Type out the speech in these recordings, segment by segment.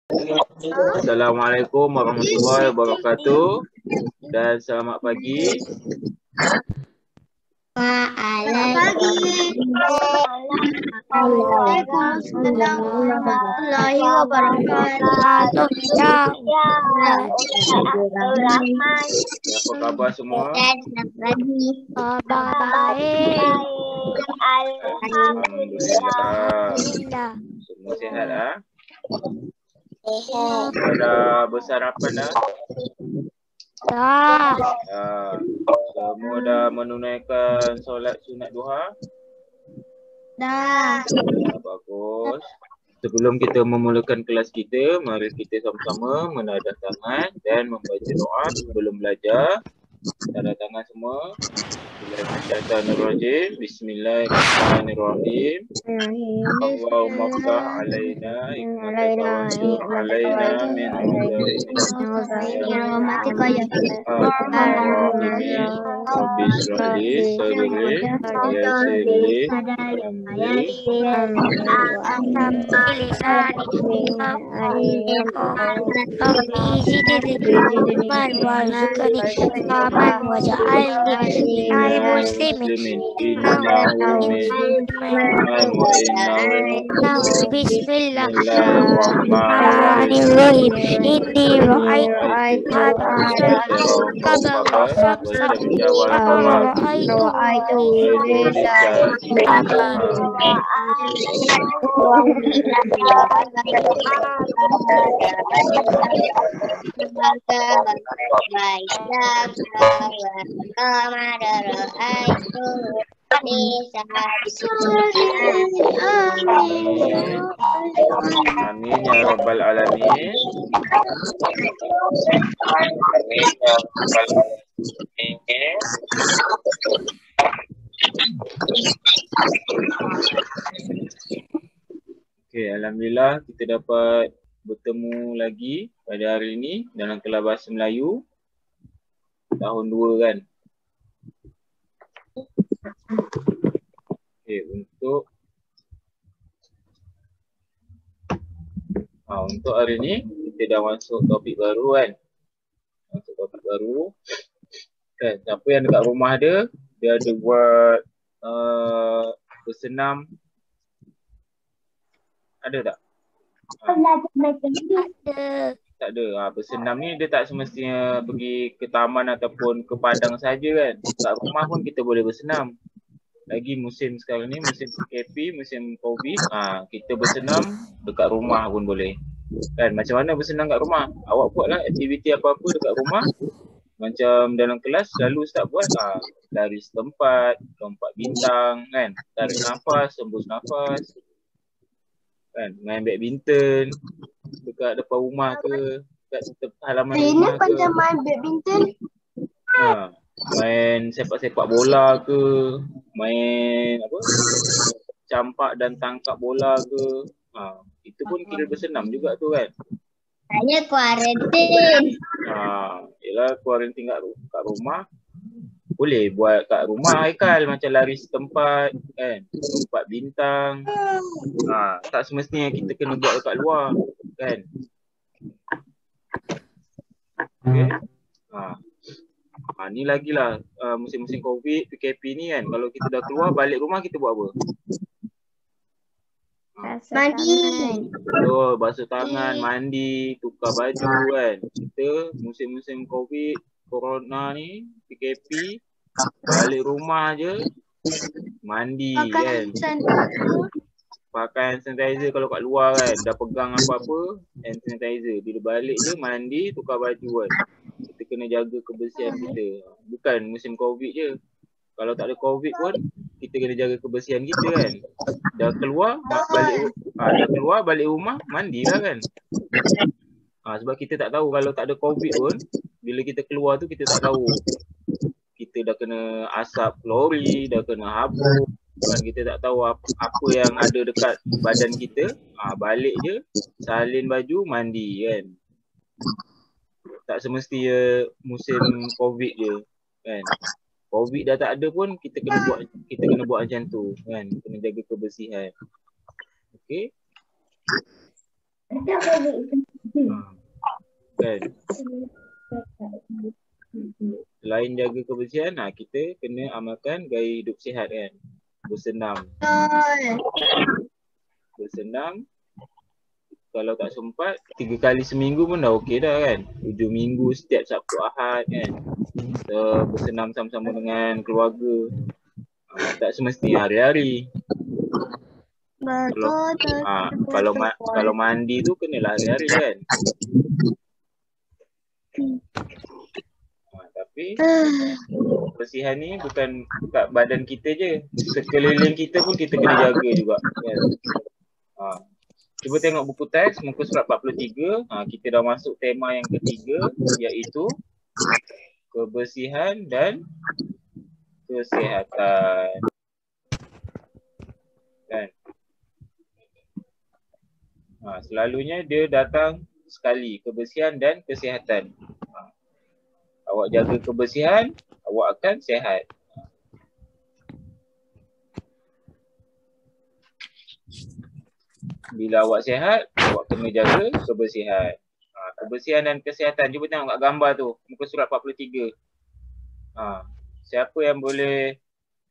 Assalamualaikum warahmatullahi wabarakatuh dan selamat pagi. Waalaikumsalam warahmatullahi wabarakatuh. Apa khabar semua? Baik. Alhamdulillah. Semua sihat ah? Semua dah bersarapan dah? Semua dah menunaikan solat sunat duha? Dah. Bagus. Sebelum kita memulakan kelas kita, mari kita sama-sama menadah tangan dan membaca doa sebelum belajar. Tanda tangan semua. Bismillahirrahmanirrahim. Bismillahirrahmanirrahim. Allahumma ftah alaina hikmataka wansur alaina min Rahmatika ya Ar-Rahim. Rabbi shrah li sadri wa yassir li muslimin innahu Bismillahirrahmanirrahim. Inni ra'aitu Amin ya rabbal alamin. Okey, alhamdulillah kita dapat bertemu lagi pada hari ini dalam kelas bahasa Melayu tahun 2 kan. Okey, untuk hari ni kita dah masuk topik baru kan. Masuk topik baru. Kan, siapa yang dekat rumah dia ada buat bersenam. Ada tak? Tak ada. Bersenam ni dia tak semestinya pergi ke taman ataupun ke padang saja kan. Kat rumah pun kita boleh bersenam. Lagi musim sekarang ni, musim PKP, musim COVID, kita bersenam dekat rumah pun boleh. Kan, macam mana bersenam kat rumah? Awak buatlah aktiviti apa-apa dekat rumah. Macam dalam kelas selalu start buat lari setempat, lompat bintang kan. Tarik nafas, hembus nafas. Kan, main badminton dekat depan rumah ke, dekat halaman rumah ke. Ini main badminton. Main sepak-sepak bola ke, main apa? Campak dan tangkap bola ke. Itu pun kira bersenam juga tu kan. Saya kuarantin. Yelah kuarantin kat rumah. Boleh buat kat rumah Haikal, macam lari setempat kan, lompat bintang. Tak semestinya kita kena buat dekat luar kan. Okay. Ni lagilah musim-musim COVID, PKP ni kan, kalau kita dah keluar balik rumah kita buat apa? Mandi. Betul, basuh tangan, mandi, tukar baju kan. Kita musim-musim COVID, Corona ni, PKP, balik rumah je, mandi kan. Pakai hand sanitizer kalau kat luar kan, dah pegang apa-apa, hand sanitizer. Bila balik je, mandi, tukar baju kan. Kita kena jaga kebersihan kita. Bukan musim COVID je. Kalau tak ada COVID pun, kita kena jaga kebersihan kita kan. Dah keluar, balik rumah, mandilah kan. Sebab kita tak tahu kalau tak ada COVID pun, bila kita keluar tu kita tak tahu. Kita dah kena asap klori, dah kena habuk. Kan kita tak tahu apa yang ada dekat badan kita. Balik je, salin baju, mandi kan. Tak semestinya musim COVID je kan. COVID dah tak ada pun kita kena buat macam tu kan. Kena jaga kebersihan. Okey. kan. Selain jaga kebersihan, kita kena amalkan gaya hidup sihat kan. Bersenam. Bersenam. Kalau tak sempat, 3 kali seminggu pun dah okey dah kan. 7 minggu setiap Sabtu Ahad kan. So, bersenam sama-sama dengan keluarga. Tak semestinya hari-hari. Kalau mandi tu kenalah hari-hari kan. Tapi kebersihan ni bukan kat badan kita je. Sekeliling kita pun kita kena jaga juga kan. Cuba tengok buku teks muka surat 43. Kita dah masuk tema yang ketiga, iaitu kebersihan dan kesihatan. Kan? Selalunya dia datang sekali, kebersihan dan kesihatan. Awak jaga kebersihan, awak akan sihat. Bila awak sihat, awak kena jaga kebersihan. Kebersihan dan kesihatan. Cuba tengok kat gambar tu, muka surat 43. Siapa yang boleh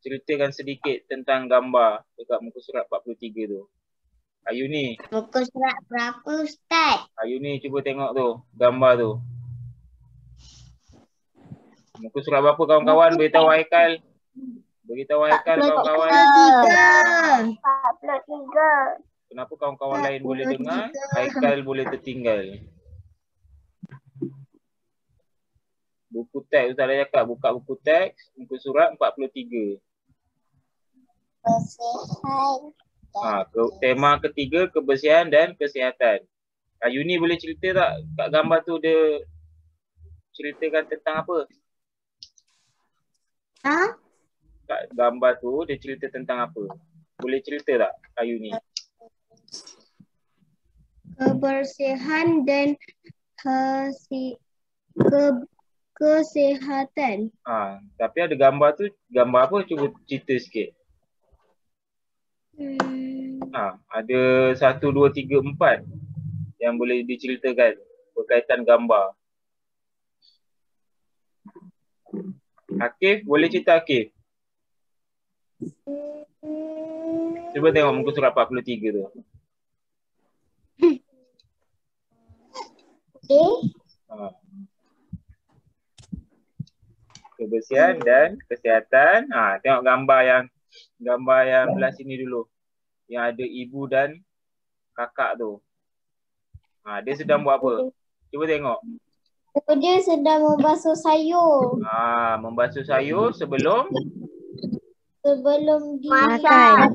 ceritakan sedikit tentang gambar dekat muka surat 43 tu? Ayuni. Muka surat berapa, Ustaz? Ayuni cuba tengok tu, gambar tu. Muka surat berapa kawan-kawan? Beritahu Haikal. Beritahu Haikal kawan-kawan. 43. Kenapa kawan-kawan lain boleh dengar, Haikal boleh tertinggal? Buku teks Ustaz dah cakap, buka buku teks, muka surat 43. Tema ketiga, kebersihan dan kesihatan. Yuni boleh cerita tak kat gambar tu dia ceritakan tentang apa? Kat gambar tu dia cerita tentang apa? Boleh cerita tak Yuni? Kebersihan dan kesihatan. Tapi ada gambar tu, gambar apa? Cuba cerita sikit. Ada 1, 2, 3, 4 yang boleh diceritakan berkaitan gambar. Akif, boleh cerita Akif? Cuba tengok muka surat 43 tu. Kebersihan dan kesihatan. Tengok gambar yang belah sini dulu. Yang ada ibu dan kakak tu. Dia sedang buat apa? Cuba tengok. Dia sedang membasuh sayur. Membasuh sayur sebelum dimakan.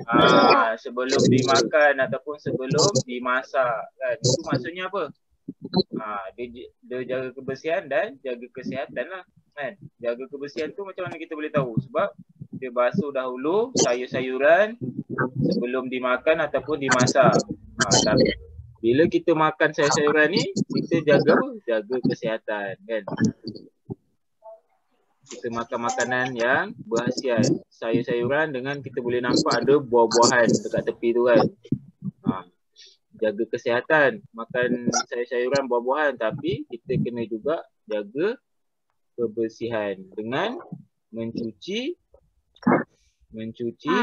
Sebelum dimakan ataupun sebelum dimasak kan. Itu maksudnya apa? Dia jaga kebersihan dan jaga kesihatan lah kan. Jaga kebersihan tu macam mana kita boleh tahu? Sebab dia basuh dahulu sayur-sayuran sebelum dimakan ataupun dimasak. Tapi bila kita makan sayur-sayuran ni, kita jaga apa? Jaga kesihatan kan. Kita makan makanan yang berhasiat. Sayur-sayuran dengan kita boleh nampak ada buah-buahan dekat tepi tu kan. Jaga kesihatan, makan sayur-sayuran, buah-buahan, tapi kita kena juga jaga kebersihan dengan mencuci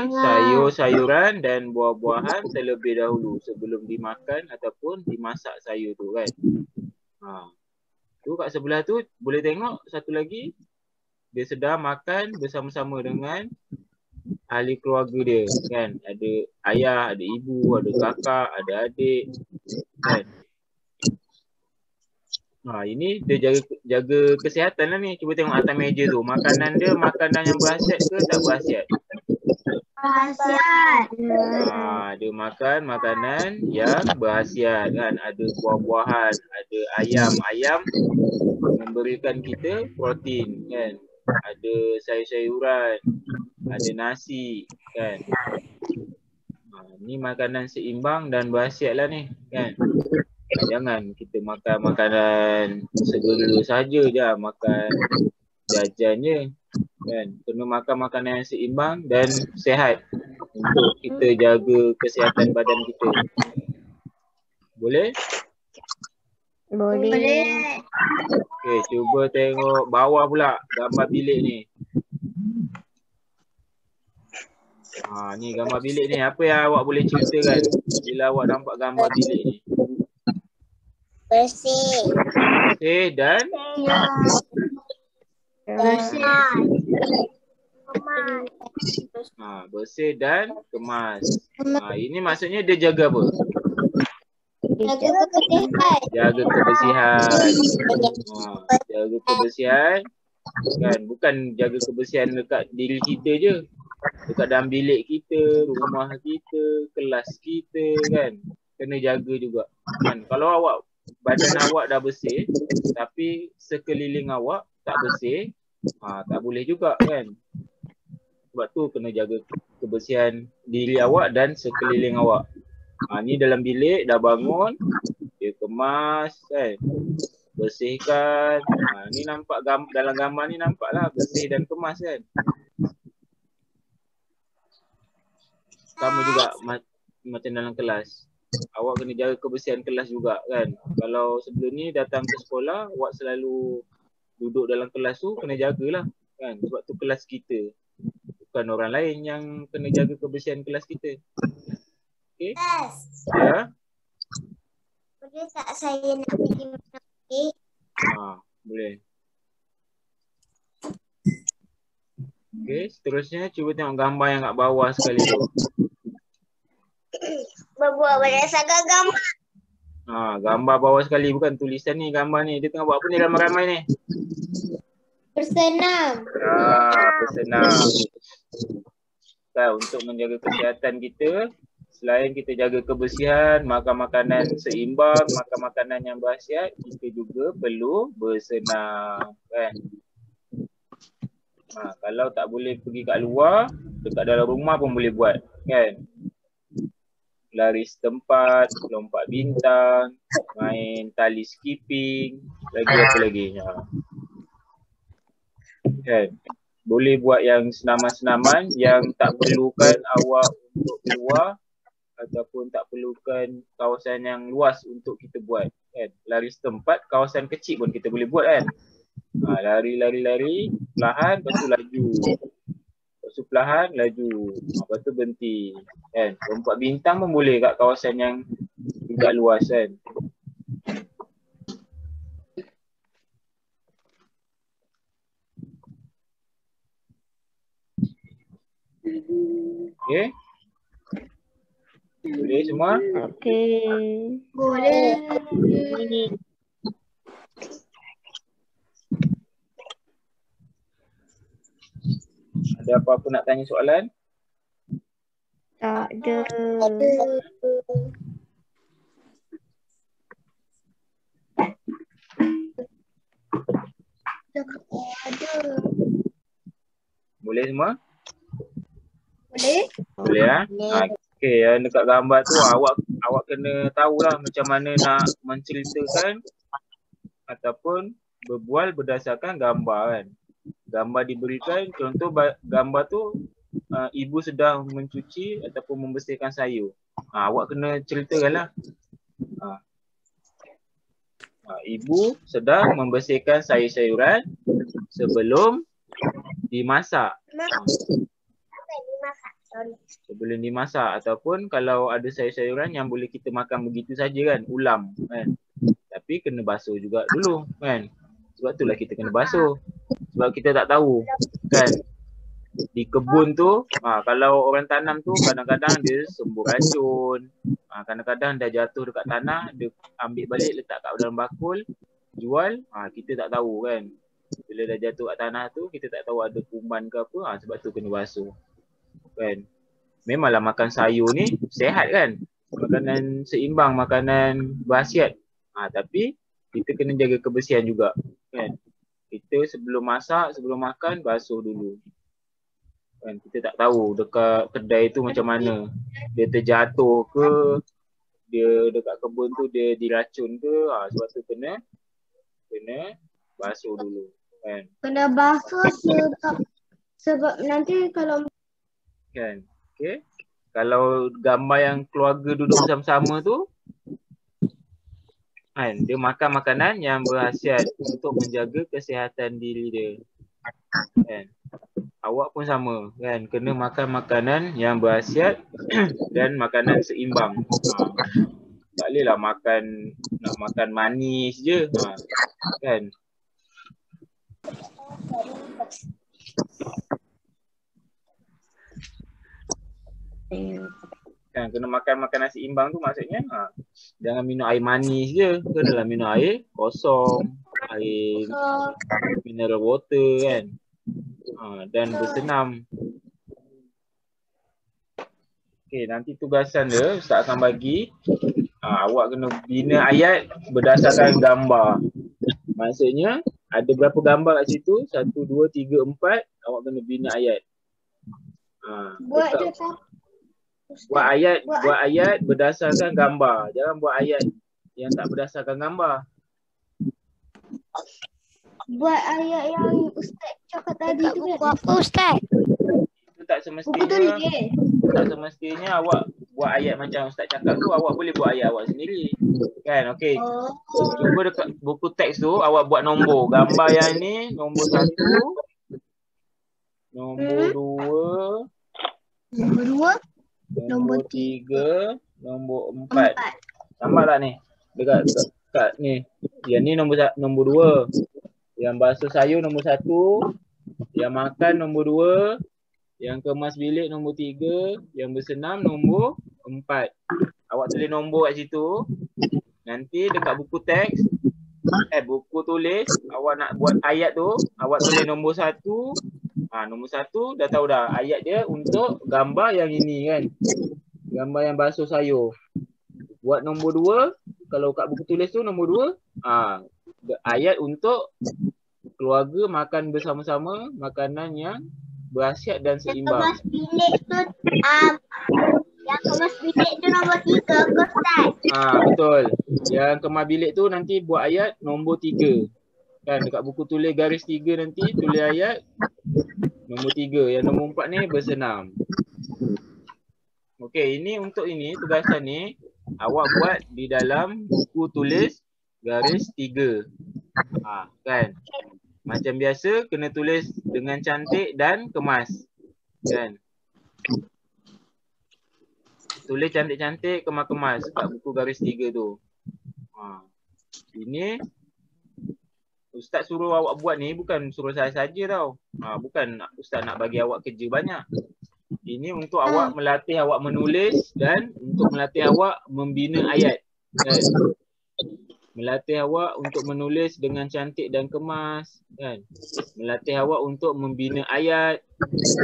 sayur-sayuran dan buah-buahan terlebih dahulu sebelum dimakan ataupun dimasak sayur tu kan. Tu kat sebelah tu boleh tengok satu lagi, dia sedang makan bersama-sama dengan ahli keluarga dia kan. Ada ayah, ada ibu, ada kakak, ada adik kan. Ini dia jaga kesihatan lah ni. Cuba tengok atas meja tu. Makanan dia makanan yang berhasiat ke tak berhasiat? Berhasiat. Dia makan makanan yang berhasiat kan. Ada buah-buahan, ada ayam memberikan kita protein kan. Ada sayur-sayuran, ada nasi kan. Ni makanan seimbang dan berhasiat lah ni kan. Jangan kita makan makanan segera saja je, makan jajan je kan. Kena makan makanan yang seimbang dan sihat untuk kita jaga kesihatan badan kita. Boleh? Boleh. Okey, cuba tengok bawah pula gambar bilik ni. Ni gambar bilik ni. Apa yang awak boleh ceritakan bila awak nampak gambar bilik ni? Bersih. Bersih dan Bersih. bersih dan kemas. Ini maksudnya dia jaga apa? Jaga kebersihan. Jaga kebersihan. Jaga kebersihan. Kan, bukan jaga kebersihan dekat diri kita je. Dekat dalam bilik kita, rumah kita, kelas kita kan. Kena jaga juga. Kan, kalau badan awak dah bersih tapi sekeliling awak tak bersih, tak boleh juga kan. Sebab tu kena jaga kebersihan diri awak dan sekeliling awak. Ni dalam bilik dah bangun, dia kemas kan. Bersihkan. Ni nampak dalam gambar ni nampaklah bersih dan kemas kan. Sama juga macam dalam kelas. Awak kena jaga kebersihan kelas juga kan. Kalau sebelum ni datang ke sekolah, awak selalu duduk dalam kelas tu, kena jagalah kan. Sebab tu kelas kita. Bukan orang lain yang kena jaga kebersihan kelas kita. Okey? Ya? Boleh tak saya nak pergi mana? Boleh. Okey, seterusnya cuba tengok gambar yang kat bawah sekali tu. Berbuat berdasarkan gambar. Gambar bawah sekali, bukan tulisan ni, gambar ni. Dia tengah buat apa ni ramai-ramai ni? Bersenam. Bersenam. Untuk menjaga kesihatan kita, selain kita jaga kebersihan, makan makanan seimbang, makan makanan yang berkhasiat, kita juga perlu bersenam kan. Kalau tak boleh pergi kat luar, dekat dalam rumah pun boleh buat kan. Lari setempat, lompat bintang, main tali skipping, lagi apa lagi. Kan. Boleh buat yang senaman-senaman yang tak perlukan awak untuk keluar ataupun tak perlukan kawasan yang luas untuk kita buat kan. Lari setempat, kawasan kecil pun kita boleh buat kan. Lari, perlahan, lepas tu laju. Lepas tu perlahan, laju. Lepas tu berhenti kan. Lompat bintang pun boleh kat kawasan yang tidak luas kan. Okey? Boleh semua? Okey. Boleh. Ada apa-apa nak tanya soalan? Tak ada. Boleh semua? Boleh? Boleh ya? Okey, yang dekat gambar tu awak kena tahulah macam mana nak menceritakan ataupun berbual berdasarkan gambar kan. Gambar diberikan, contoh gambar tu ibu sedang mencuci ataupun membersihkan sayur. Awak kena ceritakanlah. Ibu sedang membersihkan sayur-sayuran sebelum dimasak. Sebelum dimasak ataupun kalau ada sayur-sayuran yang boleh kita makan begitu saja kan, ulam kan. Tapi kena basuh juga dulu kan. Sebab itulah kita kena basuh. Sebab kita tak tahu kan. Di kebun tu, kalau orang tanam tu kadang-kadang dia sembur racun. Kadang-kadang dah jatuh dekat tanah, dia ambil balik letak kat dalam bakul, jual, kita tak tahu kan. Bila dah jatuh kat tanah tu, kita tak tahu ada kuman ke apa, sebab tu kena basuh. Kan. Memanglah makan sayur ni sihat kan. Makanan seimbang, makanan berkhasiat. Tapi kita kena jaga kebersihan juga kan. Kita sebelum masak, sebelum makan, basuh dulu. Kan kita tak tahu dekat kedai tu macam mana. Dia terjatuh ke, dia dekat kebun tu dia diracun ke, sebab tu kena basuh dulu kan. Kena basuh sebab nanti kalau Kan. Okey. Kalau gambar yang keluarga duduk bersama-sama tu, Kan? Dia makan makanan yang berkhasiat untuk menjaga kesihatan diri dia. Kan? Awak pun sama kan, kena makan makanan yang berkhasiat dan makanan seimbang. Tak bolehlah nak makan manis je. Kan? Kan kena makan makanan seimbang tu maksudnya jangan minum air manis je, kenalah minum air kosong, air mineral water kan. Dan bersenam. Okey, nanti tugasan dia Ustaz akan bagi. Awak kena bina ayat berdasarkan gambar. Maksudnya ada berapa gambar kat situ? 1, 2, 3, 4. Awak kena bina ayat. Buat ayat berdasarkan gambar. Jangan buat ayat yang tak berdasarkan gambar. Buat ayat yang Ustaz cakap tadi tu buku apa Ustaz? Itu tak semestinya awak buat ayat macam Ustaz cakap tu. Awak boleh buat ayat awak sendiri. Kan, okey. Cuba dekat buku teks tu awak buat nombor. Gambar yang ni nombor 1, nombor 2, nombor 3, nombor 4. Nampak tak ni? Dekat ni. Yang ni nombor 2. Yang basuh sayur nombor 1. Yang makan nombor 2. Yang kemas bilik nombor 3. Yang bersenam nombor 4. Awak tulis nombor kat situ. Nanti dekat buku teks, buku tulis, awak nak buat ayat tu, awak tulis nombor 1. Nombor 1 dah tahu dah. Ayat dia untuk gambar yang ini kan. Gambar yang basuh sayur. Buat nombor 2, kalau kat buku tulis tu nombor 2, ayat untuk keluarga makan bersama-sama makanan yang berkhasiat dan seimbang. Kemas bilik tu yang kemas bilik tu nombor 3 ke Ustaz? Betul. Yang kemas bilik tu nanti buat ayat nombor 3. Kan dekat buku tulis garis 3 nanti tulis ayat nombor 3. Yang nombor 4 ni bersenam. Okey, ini untuk ini tugasan ni awak buat di dalam buku tulis garis 3. Kan. Macam biasa kena tulis dengan cantik dan kemas. Kan. Tulis cantik-cantik, kemas-kemas kat buku garis 3 tu. Ini Ustaz suruh awak buat ni bukan suruh saya saja tau. Bukan Ustaz nak bagi awak kerja banyak. Ini untuk awak melatih awak menulis dan untuk melatih awak membina ayat. Kan? Melatih awak untuk menulis dengan cantik dan kemas. Kan? Melatih awak untuk membina ayat.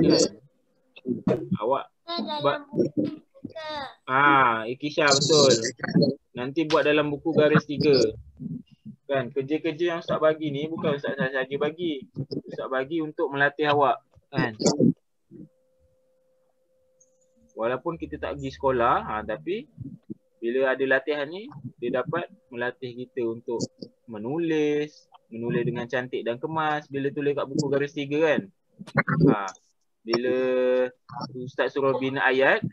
Kan? Awak Ikisha betul. Nanti buat dalam buku garis 3. Kan, kerja-kerja yang Ustaz bagi ni bukan Ustaz saja bagi. Ustaz bagi untuk melatih awak, kan. Walaupun kita tak pergi sekolah, tapi bila ada latihan ni, dia dapat melatih kita untuk menulis dengan cantik dan kemas. Bila tulis kat buku garis 3 kan. Bila Ustaz suruh bina ayat,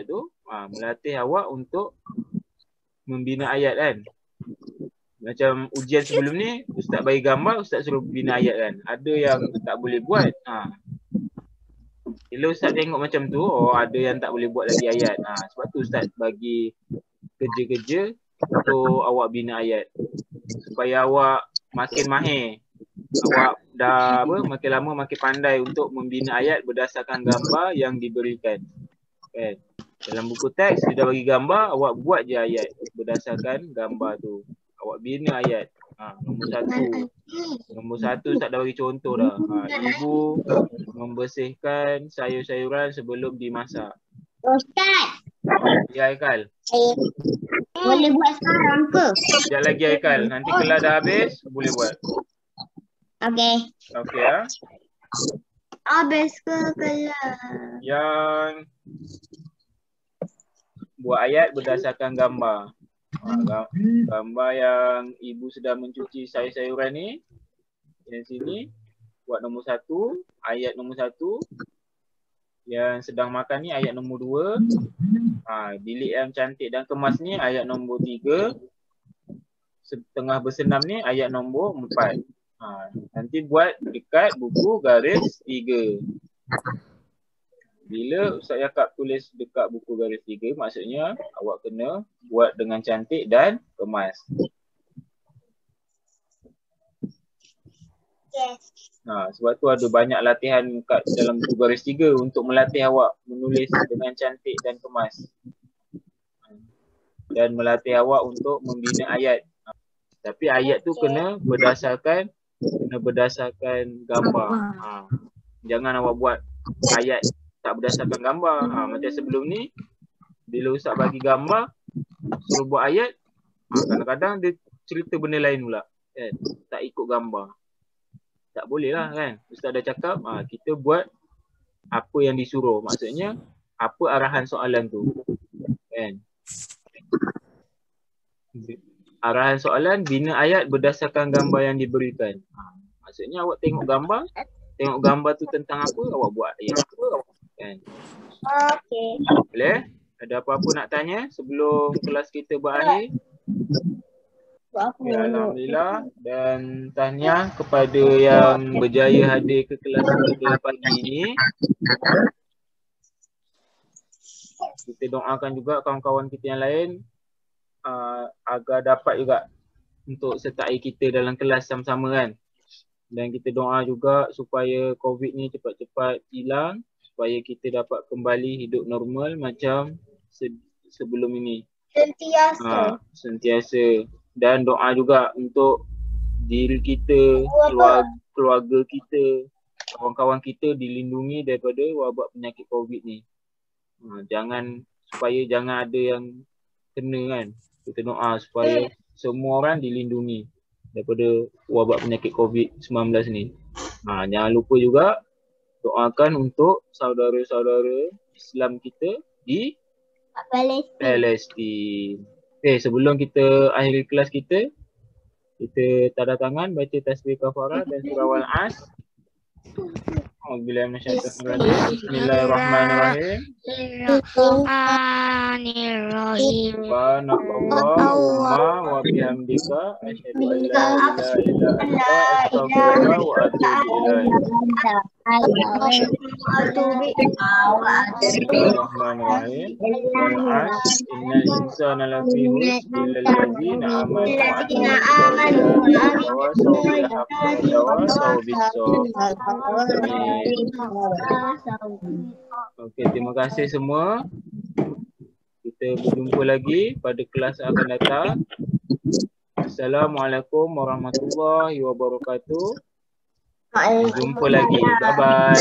tu, melatih awak untuk membina ayat kan. Macam ujian sebelum ni, Ustaz bagi gambar, Ustaz suruh bina ayat kan. Ada yang tak boleh buat. Bila Ustaz tengok macam tu, ada yang tak boleh buat lagi ayat. Sebab tu Ustaz bagi kerja-kerja untuk awak bina ayat. Supaya awak makin mahir. Awak dah makin lama makin pandai untuk membina ayat berdasarkan gambar yang diberikan. Kan? Dalam buku teks dia dah bagi gambar, awak buat je ayat berdasarkan gambar tu. Awak bina ayat. Nombor 1. Nombor 1 Ustaz dah bagi contoh dah. Ibu membersihkan sayur-sayuran sebelum dimasak. Ustaz. Ya Haikal. Boleh buat sekarang ke? Sekejap lagi Haikal. Nanti kelas dah habis, boleh buat. Okey. Okey ya. Habis ke kelas? Yang buat ayat berdasarkan gambar. Gambar yang ibu sedang mencuci sayur-sayuran ni. Yang sini buat nombor 1, ayat nombor 1. Yang sedang makan ni ayat nombor 2. Bilik yang cantik dan kemas ni ayat nombor 3. Tengah bersenam ni ayat nombor 4. Nanti buat dekat buku garis 3. Bila Ustaz Yakab tulis dekat buku garis 3, maksudnya awak kena buat dengan cantik dan kemas. Yes. Sebab tu ada banyak latihan kat dalam buku garis 3 untuk melatih awak menulis dengan cantik dan kemas. Dan melatih awak untuk membina ayat. Tapi ayat tu kena berdasarkan gambar. Jangan awak buat ayat tak berdasarkan gambar. Macam sebelum ni, bila Ustaz bagi gambar, suruh buat ayat, kadang-kadang dia cerita benda lain pula. Kan? Tak ikut gambar. Tak boleh lah kan. Ustaz dah cakap, kita buat apa yang disuruh. Maksudnya, apa arahan soalan tu. Kan? Arahan soalan, bina ayat berdasarkan gambar yang diberikan. Maksudnya awak tengok gambar tu tentang apa, awak buat ayat. Kan? Okey. Boleh? Ada apa-apa nak tanya sebelum kelas kita berakhir? Ya, alhamdulillah. Dan tahniah kepada yang berjaya hadir ke kelas kita pagi ini. Kita doakan juga kawan-kawan kita yang lain agar dapat juga untuk sertai kita dalam kelas sama-sama kan. Dan kita doa juga supaya COVID ni cepat-cepat hilang, supaya kita dapat kembali hidup normal macam sebelum ini. Sentiasa. Dan doa juga untuk diri kita, keluarga kita, kawan-kawan kita dilindungi daripada wabak penyakit COVID ni. Supaya jangan ada yang kena kan. Kita doa supaya semua orang dilindungi daripada wabak penyakit COVID-19 ni. Jangan lupa juga doakan untuk saudara-saudara Islam kita di Palestin. Okay, sebelum kita akhiri kelas kita tanda tangan, baca tasbih kafarah dan surah Al-As. Bismillahirrahmanirrahim. Subhanakallahumma wa bihamdika asyhadu an la ilaha illa anta astaghfiruka wa atubu ilaik. Bismillahirrahmanirrahim. Innal insana lafi khusr illa allazina amanu wa Okey, terima kasih semua. Kita berjumpa lagi pada kelas yang akan datang. Assalamualaikum warahmatullahi wabarakatuh. Jumpa lagi. Bye bye.